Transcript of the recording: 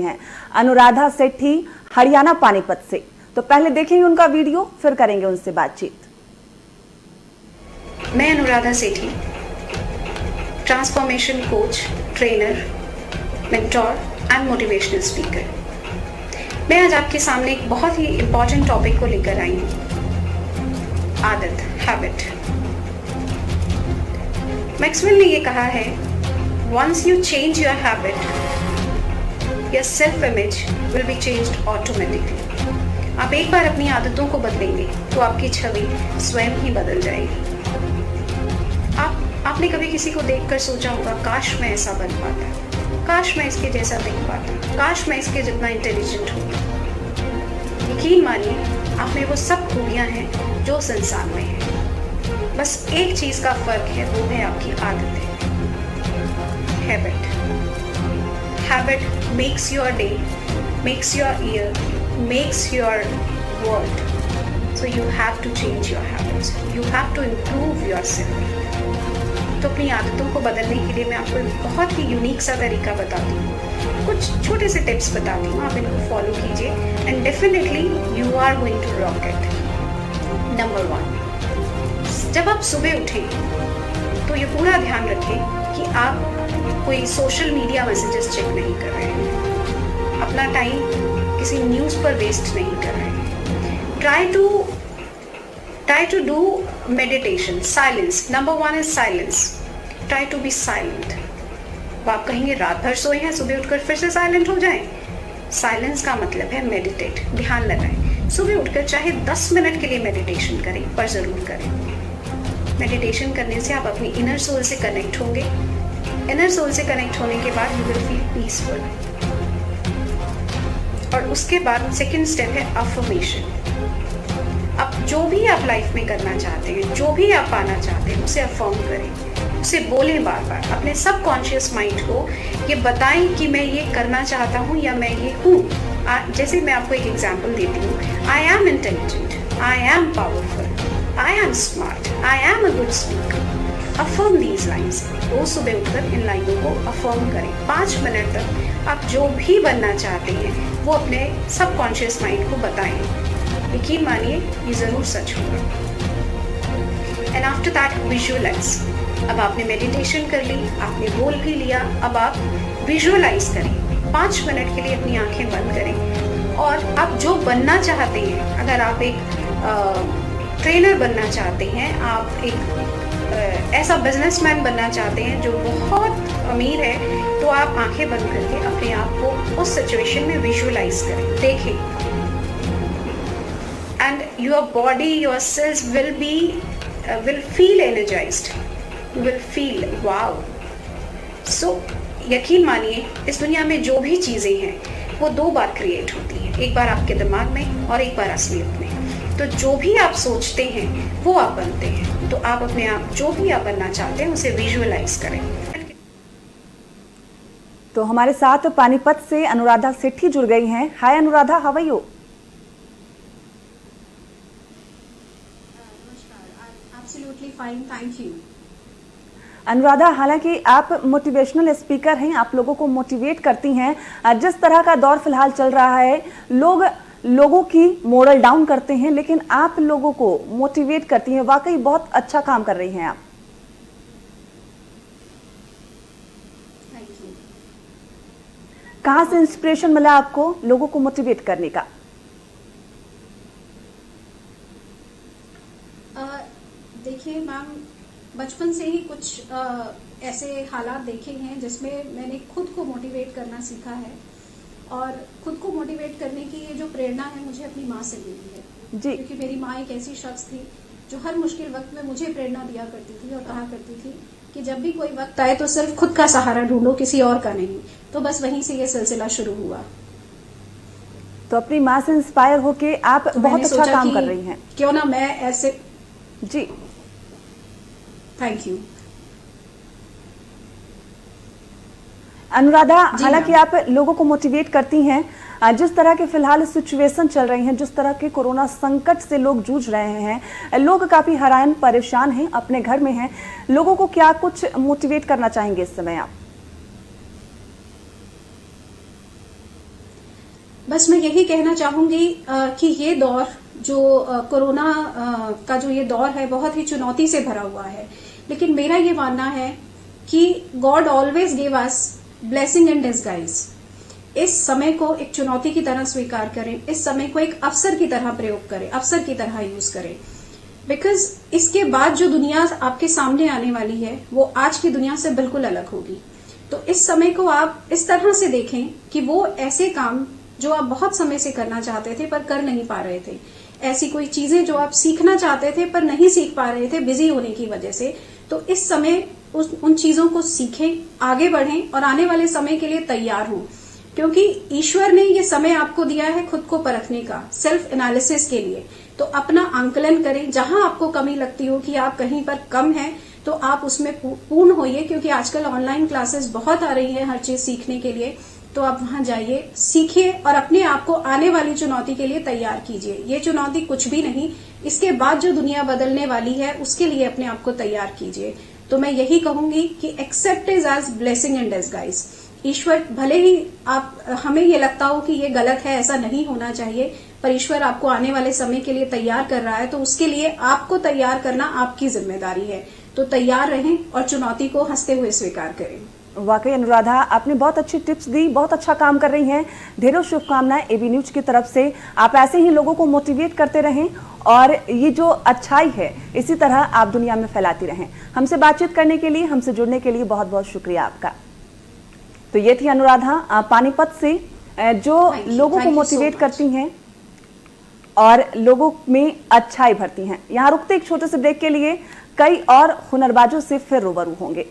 हैं अनुराधा सेठी हरियाणा पानीपत से। तो पहले देखेंगे उनका वीडियो, फिर करेंगे उनसे बातचीत। मैं Anuradha Sethi, transformation coach, trainer, mentor and motivational speaker. मैं आज आपके सामने एक बहुत ही इम्पॉर्टेंट टॉपिक को लेकर आई हूँ, आदत, हैबिट। मैक्सवेल ने ये कहा है, once you change your habit, your self-image will be changed automatically. आप एक बार अपनी आदतों को बदलेंगे तो आपकी छवि स्वयं ही बदल जाएगी। आपने कभी किसी को देखकर सोचा होगा, काश मैं ऐसा बन पाता, काश मैं इसके जैसा दिख पाता, काश मैं इसके जितना इंटेलिजेंट होता। यकीन मानिए, आप में वो सब खूबियां हैं जो संसार में है। बस एक चीज का फर्क है, वो है आपकी आदतें। Habit. Habit makes your day, makes your year, makes your world. So you have to change your habits, you have to improve yourself. तो अपनी आदतों को बदलने के लिए मैं आपको एक बहुत ही यूनिक सा तरीका बताती हूँ, कुछ छोटे से टिप्स बताती हूँ, आप इनको फॉलो कीजिए and definitely you are going to rock it. Number 1, जब आप सुबह उठें तो ये पूरा ध्यान रखें कि आप कोई सोशल मीडिया मैसेजेस चेक नहीं कर रहे हैं, अपना टाइम किसी न्यूज़ पर वेस्ट नहीं कर रहे हैं। Try to do meditation, silence. Number 1 is silence. Try to be silent. अब आप कहेंगे, रात भर सोए हैं, सुबह उठकर फिर से साइलेंट हो जाएं। साइलेंस का मतलब है मेडिटेट, ध्यान लगाएं। सुबह उठकर चाहे 10 मिनट के लिए मेडिटेशन करें, पर ज़रूर करें। मेडिटेशन करने से आप अपनी इनर सोल से कनेक्ट होंगे। इनर सोल से कनेक्ट होने के बाद यू विल फील पीसफुल। और उसके बाद सेकंड स्टेप है अफर्मेशन। अब जो भी आप लाइफ में करना चाहते हैं, जो भी आप पाना चाहते हैं, उसे अफर्म करें, उसे बोलें बार बार। अपने सबकॉन्शियस माइंड को ये बताएं कि मैं ये करना चाहता हूँ या मैं ये हूँ। जैसे मैं आपको एक एग्जाम्पल देती हूँ, I am intelligent, I am powerful, I am smart, I am a good speaker. Affirm these lines. रोज सुबह उठकर इन लाइनों को अफर्म करें। 5 मिनट तक आप जो भी बनना चाहते हैं वो अपने सबकॉन्शियस माइंड को बताएं। यकीन मानिए, ये जरूर सच होगा। And after that visualise. अब आपने मेडिटेशन कर ली, आपने बोल भी लिया, अब आप विजुअलाइज करें। 5 मिनट के लिए अपनी आंखें बंद करें और आप जो बनना चाहते हैं, अगर आप एक ट्रेनर बनना चाहते हैं, आप एक ऐसा बिजनेसमैन बनना चाहते हैं जो बहुत अमीर है, तो आप आंखें बंद करके अपने आप को उस सिचुएशन में विजुअलाइज करें, देखें। And your body, your cells will feel energised, you will feel wow. So यकीन मानिए, इस दुनिया में जो भी चीज़ें हैं वो 2 बार क्रिएट होती हैं, एक बार आपके दिमाग में और एक बार असलियत में। तो जो भी आप सोचते हैं वो आप बनते हैं। तो आप अपने आप जो भी आप बनना चाहते हैं उसे विजुअलाइज करें। तो हमारे साथ पानीपत से अनुराधा सेठी जुड़ गई हैं। हाय अनुराधा, हाउ आर यू? नमस्कार, absolutely fine, thank you. Anuradha, हालांकि आप मोटिवेशनल स्पीकर हैं, आप लोगों को मोटिवेट करती हैं। जिस तरह का दौर फिलहाल चल रहा है, लोगों की मोरल डाउन करते हैं, लेकिन आप लोगों को मोटिवेट करती हैं। वाकई बहुत अच्छा काम कर रही हैं आप। Thank you. कहाँ से इंस्पिरेशन मिला आपको लोगों को मोटिवेट करने का? देखिए मैम, बचपन से ही कुछ ऐसे हालात देखे हैं जिसमें मैंने खुद को मोटिवेट करना सीखा है। और खुद को मोटिवेट करने की ये जो प्रेरणा है, मुझे अपनी माँ से मिली है जी। क्योंकि मेरी माँ एक ऐसी शख्स थी जो हर मुश्किल वक्त में मुझे प्रेरणा दिया करती थी और कहा करती थी कि जब भी कोई वक्त आए तो सिर्फ खुद का सहारा ढूंढो, किसी और का नहीं। तो बस वहीं से ये सिलसिला शुरू हुआ। तो अपनी माँ से इंस्पायर होके आप तो बहुत अच्छा काम कर रही हैं। क्यों ना मैं ऐसे जी। थैंक यू अनुराधा, हालांकि आप लोगों को मोटिवेट करती हैं, जिस तरह के फिलहाल सिचुएशन चल रही हैं, जिस तरह के कोरोना संकट से लोग जूझ रहे हैं, लोग काफी हैरान परेशान हैं, अपने घर में हैं, लोगों को क्या कुछ मोटिवेट करना चाहेंगे इस समय आप? बस मैं यही कहना चाहूंगी कि ये दौर जो कोरोना का जो ये दौर है बहुत ही चुनौती से भरा हुआ है, लेकिन मेरा ये मानना है कि God always give us blessing in disguise. इस समय को एक चुनौती की तरह स्वीकार करें, इस समय को एक अवसर की तरह प्रयोग करें, अवसर की तरह यूज करें, बिकॉज इसके बाद जो दुनिया आपके सामने आने वाली है वो आज की दुनिया से बिल्कुल अलग होगी। तो इस समय को आप इस तरह से देखें कि वो ऐसे काम जो आप बहुत समय से करना चाहते थे पर कर नहीं पा रहे थे, ऐसी कोई चीजें जो आप सीखना चाहते थे पर नहीं सीख पा रहे थे बिजी होने की वजह से, तो इस समय उन चीजों को सीखें, आगे बढ़ें और आने वाले समय के लिए तैयार हों, क्योंकि ईश्वर ने ये समय आपको दिया है खुद को परखने का, सेल्फ एनालिसिस के लिए। तो अपना आंकलन करें, जहां आपको कमी लगती हो कि आप कहीं पर कम हैं तो आप उसमें पूर्ण होइए, क्योंकि आजकल ऑनलाइन क्लासेस बहुत आ रही है हर चीज सीखने के लिए। तो आप वहां जाइए, सीखिए और अपने आप को आने वाली चुनौती के लिए तैयार कीजिए। ये चुनौती कुछ भी नहीं, इसके बाद जो दुनिया बदलने वाली है उसके लिए अपने आप को तैयार कीजिए। तो मैं यही कहूंगी कि accept is as blessing in disguise. ईश्वर भले ही आप हमें ये लगता हो कि ये गलत है, ऐसा नहीं होना चाहिए, पर ईश्वर आपको आने वाले समय के लिए तैयार कर रहा है, तो उसके लिए आपको तैयार करना आपकी जिम्मेदारी है। तो तैयार रहें और चुनौती को हंसते हुए स्वीकार करें। वाकई अनुराधा, आपने बहुत अच्छी टिप्स दी, बहुत अच्छा काम कर रही हैं। ढेरों शुभकामनाएं एबी न्यूज की तरफ से। आप ऐसे ही लोगों को मोटिवेट करते रहें और ये जो अच्छाई है इसी तरह आप दुनिया में फैलाती रहें। हमसे बातचीत करने के लिए, हमसे जुड़ने के लिए बहुत बहुत शुक्रिया आपका। तो ये थी अनुराधा पानीपत से, जो लोगों को मोटिवेट करती हैं और लोगों में अच्छाई भरती हैं। यहाँ रुकते एक छोटे से ब्रेक के लिए, कई और हुनरबाजों से फिर रूबरू होंगे।